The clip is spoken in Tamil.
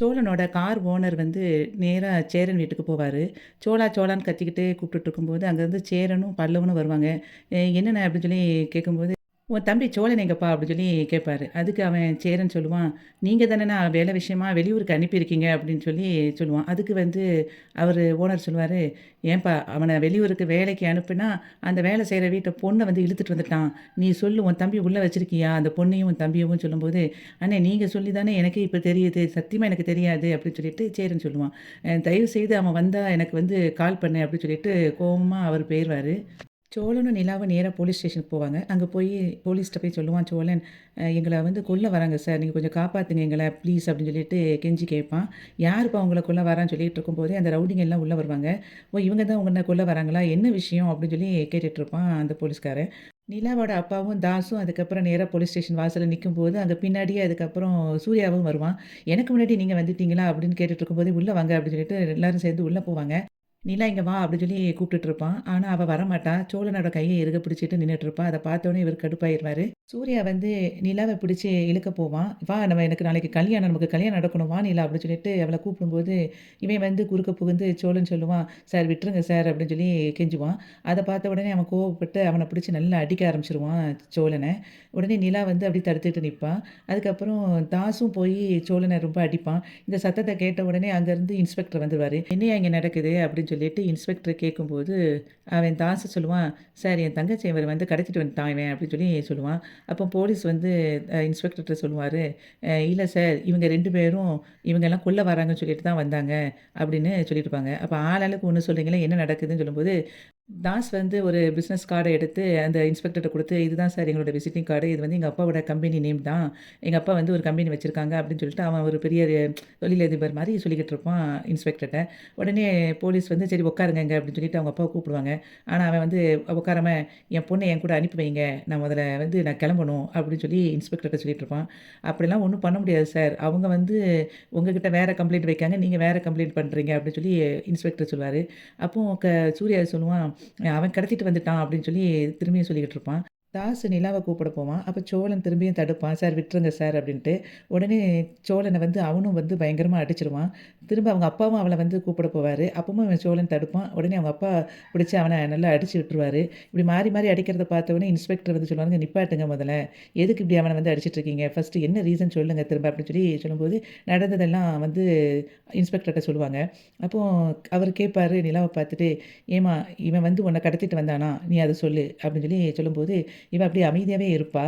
சோழனோட கார் ஓனர் வந்து நேரா சேரன் வீட்டுக்கு போவாரு. சோளா சோளான்னு கத்திக்கிட்டே கூப்பிட்டுட்டு இருக்கும்போது, அங்கேருந்து சேரனும், பல்லவனும் வருவாங்க. என்னண்ணே அப்படின்னு சொல்லி கேட்கும்போது, "உன் தம்பி சோழன் எங்கப்பா?" அப்படின்னு சொல்லி கேட்பாரு. அதுக்கு அவன் சேரன் சொல்லுவான், "நீங்க தானண்ணா வேலை விஷயமா வெளியூருக்கு அனுப்பியிருக்கீங்க" அப்படின்னு சொல்லி சொல்லுவான். அதுக்கு வந்து அவரு ஓனர் சொல்லுவாரு, "ஏன்பா அவன வெளியூருக்கு வேலைக்கு அனுப்புனா, அந்த வேலை செய்ற வீட்ட பொண்ண வந்து இழுத்துட்டு வந்துட்டான். நீ சொல்லு உன் தம்பி உள்ள வச்சிருக்கியா? அந்த பொண்ணையும், உன் தம்பியவும்" சொல்லும்போது, "அண்ணே நீங்க சொல்லி தானே எனக்கே இப்ப தெரியுது. சத்தியமா எனக்கு தெரியாது" அப்படின்னு சொல்லிட்டு சேரன் சொல்லுவான். தயவு செய்து அவன் வந்தா எனக்கு வந்து கால் பண்ணு" அப்படின்னு சொல்லிட்டு கோவமா அவரு போயிருவாரு. சோழனும் நிலாவும் நேரா போலீஸ் ஸ்டேஷனுக்கு போவாங்க. அங்க போலீஸ்ட்ட போய் சொல்லுவான் சோழன், "எங்கள வந்து கொல்ல வராங்க சார். நீங்க கொஞ்சம் காப்பாத்துங்க எங்கள ப்ளீஸ்" அப்படின்னு சொல்லிட்டு கெஞ்சி கேட்பான். "யாருப்பா உங்கள கொல்ல வரான்னு" சொல்லிட்டு இருக்கும்போதே, அந்த ரவுடிங்க எல்லாம் உள்ள வருவாங்க. "ஓ! இவங்க தான் உங்கள கொல்ல வராங்களா? என்ன விஷயம்?" அப்படின்னு சொல்லி கேட்டுட்டு இருப்பான் அந்த போலீஸ்காரன். நிலாவோட அப்பாவும், தாஸும் அதுக்கப்புறம் நேரா போலீஸ் ஸ்டேஷன் வாசல்ல நிக்கும்போது, அங்க பின்னாடியே அதுக்கப்புறம் சூர்யாவும் வருவான். "எனக்கு முன்னாடி நீங்க வந்துட்டீங்களா?" அப்படின்னு கேட்டுட்டு இருக்கும்போதே, "உள்ள வாங்க" அப்படின்னு சொல்லிட்டு எல்லாரும் சேர்ந்து உள்ள போவாங்க. "நிலா இங்க வா" அப்படின்னு சொல்லி கூப்பிட்டுட்டு இருப்பான். ஆனா, அவ வரமாட்டா. சோழனோட கைய இறுக பிடிச்சுட்டு நின்னுட்டு இருப்பா. அத பார்த்தோனே இவரு கடுப்பாயிருவாரு. சூர்யா வந்து நிலாவ பிடிச்சு இழுக்க போவான். "வா நம்ம எனக்கு நாளைக்கு கல்யாணம். நமக்கு கல்யாணம் நடக்கணும். வா நிலா" அப்படின்னு சொல்லிட்டு அவள கூப்பிடும்போது, இவன் வந்து குறுக்க புகுந்து சோழன் சொல்லுவான், "சார் விட்டுருங்க சார்" அப்படின்னு சொல்லி கெஞ்சுவான். அத பார்த்த உடனே அவன் கோவப்பட்டு அவன பிடிச்சு நல்லா அடிக்க ஆரம்பிச்சுருவான் சோழன. உடனே நிலா வந்து அப்படியே தடுத்துட்டு நிப்பா. அதுக்கப்புறம் தாஸும் போய் சோழன ரொம்ப அடிப்பான். இந்த சத்தத்த கேட்ட உடனே அங்கருந்து இன்ஸ்பெக்டர் வந்துருவாரு. "என்னய்யா இங்க நடக்குது?" அப்படின்னு சொல்லிட்டு இன்ஸ்பெக்டர் கேட்கும்போது, அவன் தாஸு சொல்லுவான், "சார் என் தங்கச்சி இவரு வந்து கடத்திட்டு வந்துட்டான் இவன்" அப்படின்னு சொல்லி சொல்லுவான். அப்போ போலீஸ் வந்து இன்ஸ்பெக்டர்ட்ட சொல்லுவாரு, இல்ல சார் இவங்க 2 பேரும் இவங்கலாம் கொல்ல வராங்கன்னு சொல்லிட்டு தான் வந்தாங்க" அப்படின்னு சொல்லியிருப்பாங்க. அப்ப ஆளாளுக்கு ஒண்ணு சொல்றீங்களே என்ன நடக்குதுன்னு சொல்லும்போது, தாஸ் வந்து ஒரு பிசினஸ் கார்ட எடுத்து அந்த இன்ஸ்பெக்டர்ட்ட குடுத்து, "இதுதான் சார் எங்களோட விசிட்டிங் கார்டு. இது வந்து எங்க அப்பாவோட கம்பெனி நேம் தான். எங்க அப்பா வந்து ஒரு கம்பெனி வச்சிருக்காங்க" அப்படின்னு சொல்லிட்டு அவன் ஒரு பெரிய தொழிலதிபர் மாரி சொல்லிக்கிட்டு இருப்பான் இன்ஸ்பெக்டர்ட்ட. உடனே போலீஸ் வந்து, "சரி உட்காருங்க இங்க" அப்படின்னு சொல்லிட்டு அவங்க அப்பாவ கூப்பிடுவாங்க. ஆனா அவன் வந்து உட்காராம, "என் பொண்ண என் கூட அனுப்பி வைங்க. நான் கிளம்பணும்" அப்படின்னு சொல்லி இன்ஸ்பெக்டர்ட்ட சொல்லிட்டு இருப்பான். "அப்படிலாம் ஒண்ணும் பண்ண முடியாது சார். அவங்க வந்து உங்ககிட்ட வேற கம்ப்ளைண்ட் வைக்காங்க. நீங்க வேற கம்ப்ளைண்ட் பண்றீங்க" அப்படின்னு சொல்லி இன்ஸ்பெக்டர் சொல்லுவாரு. அப்போ சூர்யா சொல்லுவான், "அவன் கடத்திட்டு வந்துட்டான்" அப்படின்னு சொல்லி திரும்பியும் சொல்லிக்கிட்டு இருப்பான். தாசு நிலாவ கூப்பிட போவான். அப்ப சோழன் திரும்பியும் தடுப்பான். "சார் விட்டுருங்க சார்" அப்படின்ட்டு. உடனே சோழன வந்து அவனும் வந்து பயங்கரமா அடிச்சுருவான். திரும்ப அவங்க அப்பாவும் அவள வந்து கூப்பிட போவாரு. அப்பவும் இவன் சோழன் தடுப்பான். உடனே அவங்க அப்பா பிடிச்சு அவன நல்லா அடிச்சு விட்டுருவாரு. இப்படி மாறி மாறி அடிக்கிறத பார்த்தவுடனே இன்ஸ்பெக்டர் வந்து சொல்லுவாங்க, "நிப்பாட்டுங்க முதல்ல. எதுக்கு இப்படி அவன வந்து அடிச்சுட்டு இருக்கீங்க? ஃபர்ஸ்ட்டு என்ன ரீசன் சொல்லுங்க திரும்ப" அப்படின்னு சொல்லி சொல்லும்போது, நடந்ததெல்லாம் வந்து இன்ஸ்பெக்டர்ட்ட சொல்லுவாங்க. அப்போ அவரு கேட்பாரு நிலாவ பார்த்துட்டு, "ஏம்மா இவன் வந்து உன்ன கடத்திட்டு வந்தானா? நீ அத சொல்லு" அப்படின்னு சொல்லி சொல்லும்போது, இவ அப்படியே அமைதியாவே இருப்பா.